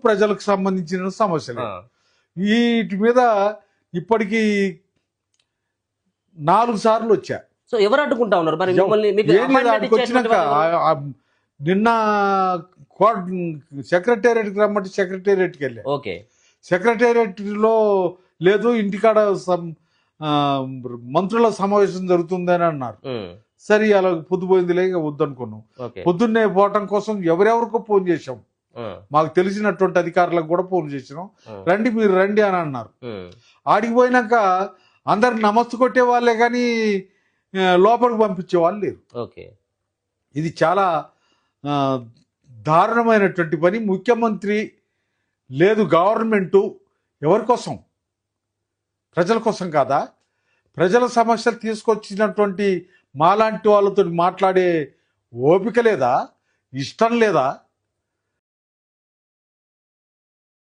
ప్రజలకు సంబంధించిన సమస్యలు. వీటి మీద ఇప్పటికీ 4 సార్లు వచ్చా. సో ఎవరు అడ్డుకుంటా ఉన్నారు మరి వచ్చినాక? నిన్న సెక్రటేరియట్కి రమ్మంటే సెక్రటేరియట్కి వెళ్ళా. ఓకే, సెక్రటేరియట్లో లేదు, ఇంటికాడ మంత్రుల సమావేశం జరుగుతుందని అన్నారు. సరే అలా పొద్దుపోయిందిలే, వద్దనుకున్నాం. పొద్దున్నే పోవటం కోసం ఎవరెవరికో ఫోన్ చేశాం, మాకు తెలిసినటువంటి అధికారులకు కూడా ఫోన్ చేసినాం, రండి మీరు రండి అని అన్నారు. ఆడికి పోయినాక అందరు నమస్తు కొట్టే వాళ్ళే కానీ లోపలికి పంపించే వాళ్ళు లేరు. ఇది చాలా దారుణమైనటువంటి పని. ముఖ్యమంత్రి లేదు, గవర్నమెంటు ఎవరి కోసం? ప్రజల కోసం కాదా? ప్రజల సమస్యలు తీసుకొచ్చినటువంటి మాలాంటి వాళ్ళతో మాట్లాడే ఓపిక లేదా? ఇష్టం లేదా?